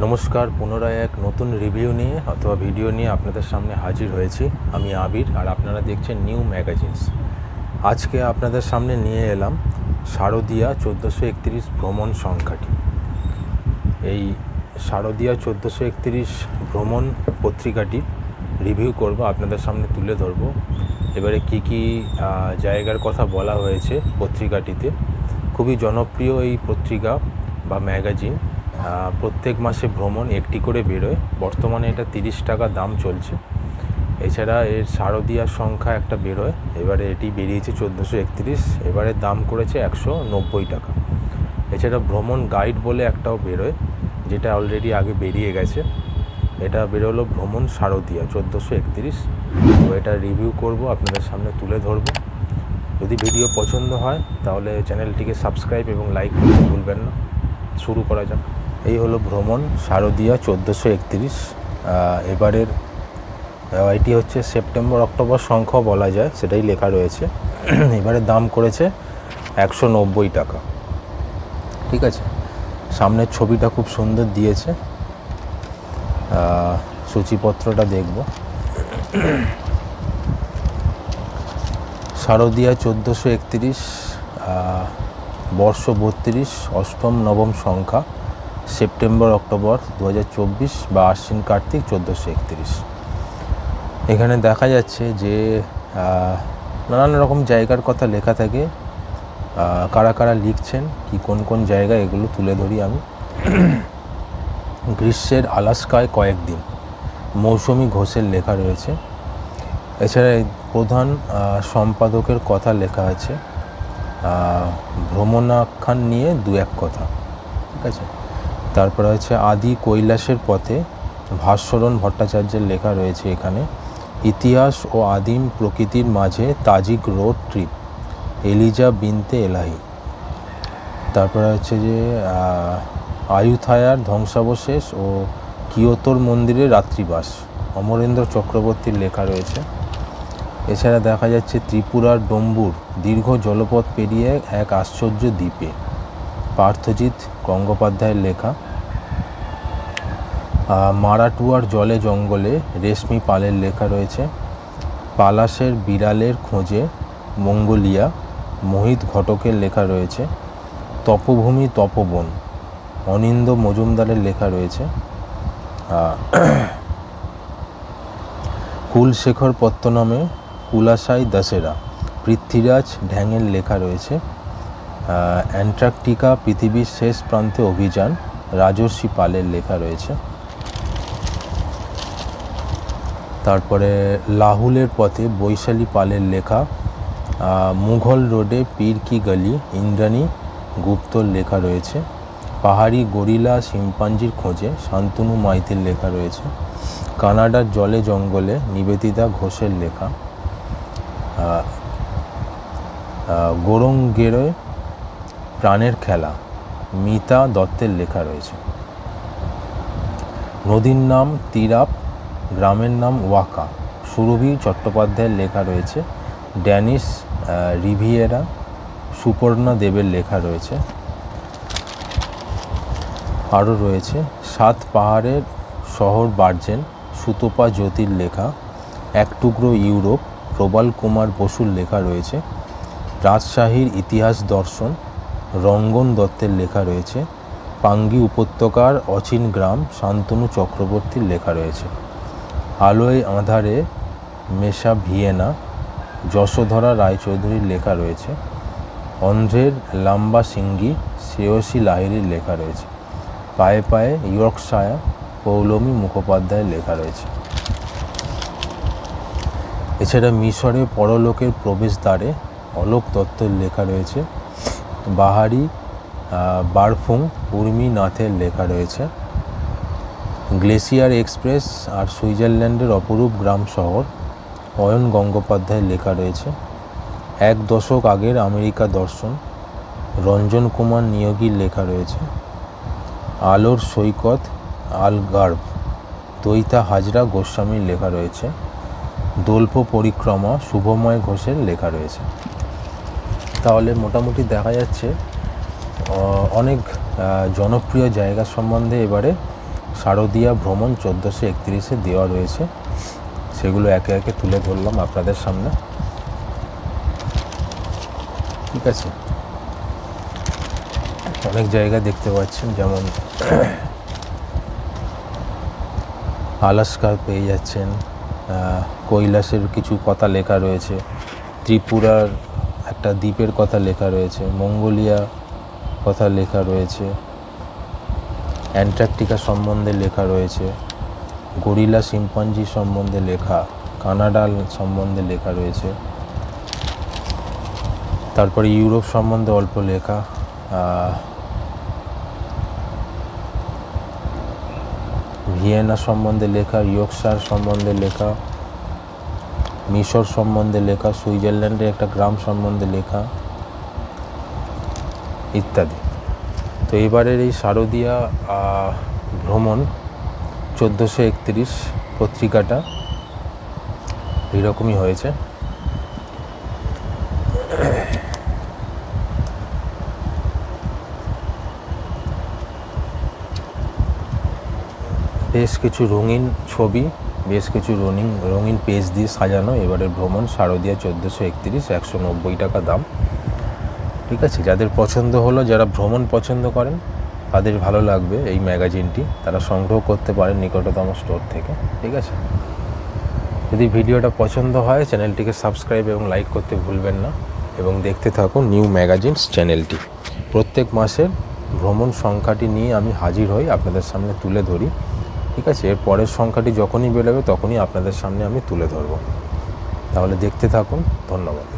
নমস্কার, পুনরায় এক নতুন রিভিউ নিয়ে অথবা ভিডিও নিয়ে আপনাদের সামনে হাজির হয়েছি। আমি আবির আর আপনারা দেখছেন নিউ ম্যাগাজিনস। আজকে আপনাদের সামনে নিয়ে এলাম শারদীয়া 1431 ভ্রমণ সংখ্যাটি। এই শারদীয়া 1431 ভ্রমণ পত্রিকাটি রিভিউ করব, আপনাদের সামনে তুলে ধরব। এবারে কি কি জায়গার কথা বলা হয়েছে পত্রিকাটিতে। খুবই জনপ্রিয় এই পত্রিকা বা ম্যাগাজিন। প্রত্যেক মাসে ভ্রমণ একটি করে বেরোয়। বর্তমানে এটা 30 টাকা দাম চলছে। এছাড়া এর শারদীয়ার সংখ্যা একটা বেরোয়, এবারে এটি বেরিয়েছে 1431, এবারে দাম করেছে 190 টাকা। এছাড়া ভ্রমণ গাইড বলে একটাও বেরোয়, যেটা অলরেডি আগে বেরিয়ে গেছে। এটা বেরোলো ভ্রমণ শারদীয়া 1431। তো এটা রিভিউ করব, আপনাদের সামনে তুলে ধরব। যদি ভিডিও পছন্দ হয় তাহলে চ্যানেলটিকে সাবস্ক্রাইব এবং লাইক করতে ভুলবেন না। শুরু করা যাক। এই হলো ভ্রমণ শারদীয়া 1431। এবারের এটি হচ্ছে সেপ্টেম্বর অক্টোবর সংখ্যা বলা যায়, সেটাই লেখা রয়েছে। এবারে দাম করেছে 190 টাকা। ঠিক আছে, সামনের ছবিটা খুব সুন্দর দিয়েছে। সূচিপত্রটা দেখব। শারদীয়া 1431, বর্ষ 32, অষ্টম নবম সংখ্যা, সেপ্টেম্বর অক্টোবর 2024 বা আশ্বিন কার্তিক 1431। এখানে দেখা যাচ্ছে যে নানান রকম জায়গার কথা লেখা থাকে। কারা কারা লিখছেন, কি কোন কোন জায়গা, এগুলো তুলে ধরি আমি। গ্রীষ্মের আলাস্কায় কয়েকদিন, মৌসুমী ঘোষের লেখা রয়েছে। এছাড়া প্রধান সম্পাদকের কথা লেখা আছে, ভ্রমণাখ্যান নিয়ে দু এক কথা। ঠিক আছে, তারপরে হচ্ছে আদি কৈলাসের পথে, ভাস্বরণ ভট্টাচার্যের লেখা রয়েছে এখানে। ইতিহাস ও আদিম প্রকৃতির মাঝে তাজিক রোড ট্রিপ, এলিজা বিনতে এলাহি। তারপরে হচ্ছে যে আয়ুথায়ার ধ্বংসাবশেষ ও কিয়োতোর মন্দিরে রাত্রিবাস, অমরেন্দ্র চক্রবর্তীর লেখা রয়েছে। এছাড়া দেখা যাচ্ছে ত্রিপুরার ডম্বুর দীর্ঘ জলপথ পেরিয়ে এক আশ্চর্য দ্বীপে, পার্থজিৎ গঙ্গোপাধ্যায়ের লেখা। মারাটুয়ার জলে জঙ্গলে, রেশমি পালের লেখা রয়েছে। পালাশের বিড়ালের খোঁজে, মঙ্গোলিয়া, মোহিত ঘটকের লেখা রয়েছে। তপভূমি তপবন, অনিন্দ্য মজুমদারের লেখা রয়েছে। কুলশেখর পত্তনমে, কুলাসাই দশেরা, পৃথ্বীরাজ ঢ্যাঙের লেখা রয়েছে। অ্যান্টার্কটিকা পৃথিবীর শেষ প্রান্তে অভিযান, রাজর্ষি পালের লেখা রয়েছে। তারপরে লাহুলের পথে, বৈশালী পালের লেখা। মুঘল রোডে পীর কি গলি, ইন্দ্রাণী গুপ্তর লেখা রয়েছে। পাহাড়ি গরিলা শিম্পাঞ্জির খোঁজে, শান্তনু মাইতির লেখা রয়েছে। কানাডার জলে জঙ্গলে, নিবেদিতা ঘোষের লেখা। গোরঙ্গেরয় প্রাণের খেলা, মিতা দত্তের লেখা রয়েছে। নদীর নাম তিরাপ, গ্রামের নাম ওয়াকা, সুরভি চট্টোপাধ্যায়ের লেখা রয়েছে। ড্যানিশ রিভিয়েরা, সুপর্ণা দেবের লেখা রয়েছে। আরও রয়েছে সাত পাহাড়ের শহর বার্জেন, সুতপা জ্যোতির লেখা। এক টুকরো ইউরোপ, প্রবাল কুমার বসুর লেখা রয়েছে। রাজশাহীর ইতিহাস দর্শন, রঙ্গন দত্তের লেখা রয়েছে। পাঙ্গি উপত্যকার অচিন গ্রাম, শান্তনু চক্রবর্তীর লেখা রয়েছে। আলোয় আঁধারে, মেশা ভিয়েনা, যশোধরা রায়চৌধুরীর লেখা রয়েছে। অন্ধ্রের লাম্বা সিঙ্গি, শ্রেয়সী লাহিড়ীর লেখা রয়েছে। পায়ে পায়ে ইয়র্কশায়ার, পৌলমী মুখোপাধ্যায়ের লেখা রয়েছে। এছাড়া মিশরে পরলোকের প্রবেশদ্বারে, অলোক দত্তের লেখা রয়েছে। বাহারি বারফুং, উর্মি নাথের লেখা রয়েছে। গ্লেসিয়ার এক্সপ্রেস আর সুইজারল্যান্ডের অপরূপ গ্রাম শহর, অয়ন গঙ্গোপাধ্যায়ের লেখা রয়েছে। এক দশক আগের আমেরিকা দর্শন, রঞ্জন কুমার নিয়োগীর লেখা রয়েছে। আলোর সৈকত, আলগার্ভ, দৈতা হাজরা গোস্বামীর লেখা রয়েছে। দোল্প পরিক্রমা, শুভময় ঘোষের লেখা রয়েছে। তাহলে মোটামুটি দেখা যাচ্ছে অনেক জনপ্রিয় জায়গা সম্বন্ধে এবারে শারদীয়া ভ্রমণ 1431-এ দেওয়া রয়েছে, সেগুলো একে একে তুলে ধরলাম আপনাদের সামনে। ঠিক আছে, অনেক জায়গা দেখতে পাচ্ছেন, যেমন আলাস্কার পেয়ে যাচ্ছেন, কৈলাসের কিছু কথা লেখা রয়েছে, ত্রিপুরার একটা দ্বীপের কথা লেখা রয়েছে, মঙ্গোলিয়া কথা লেখা রয়েছে, অ্যান্টার্কটিকা সম্বন্ধে লেখা রয়েছে, গরিলা শিম্পাঞ্জি সম্বন্ধে লেখা, কানাডা সম্বন্ধে লেখা রয়েছে, তারপরে ইউরোপ সম্বন্ধে অল্প লেখা, ভিয়েনা সম্বন্ধে লেখা, ইয়র্কশায়ার সম্বন্ধে লেখা, মিশর সম্বন্ধে লেখা, সুইজারল্যান্ডের একটা গ্রাম সম্বন্ধে লেখা ইত্যাদি। তো এবারের এই শারদীয়া ভ্রমণ 1431 পত্রিকাটা এইরকমই হয়েছে। বেশ কিছু রঙিন ছবি, বেশ কিছু রঙিন পেজ দিয়ে সাজানো এবারের ভ্রমণ শারদীয়া 1431, 190 টাকা দাম। ঠিক আছে, যাদের পছন্দ হলো, যারা ভ্রমণ পছন্দ করেন তাদের ভালো লাগবে এই ম্যাগাজিনটি, তারা সংগ্রহ করতে পারেন নিকটতম স্টোর থেকে। ঠিক আছে, যদি ভিডিওটা পছন্দ হয় চ্যানেলটিকে সাবস্ক্রাইব এবং লাইক করতে ভুলবেন না, এবং দেখতে থাকুন নিউ ম্যাগাজিনস চ্যানেলটি। প্রত্যেক মাসের ভ্রমণ সংখ্যাটি নিয়ে আমি হাজির হই, আপনাদের সামনে তুলে ধরি। ঠিক আছে, এর পরের সংখ্যাটি যখনই বেরোবে তখনই আপনাদের সামনে আমি তুলে ধরব। তাহলে দেখতে থাকুন, ধন্যবাদ।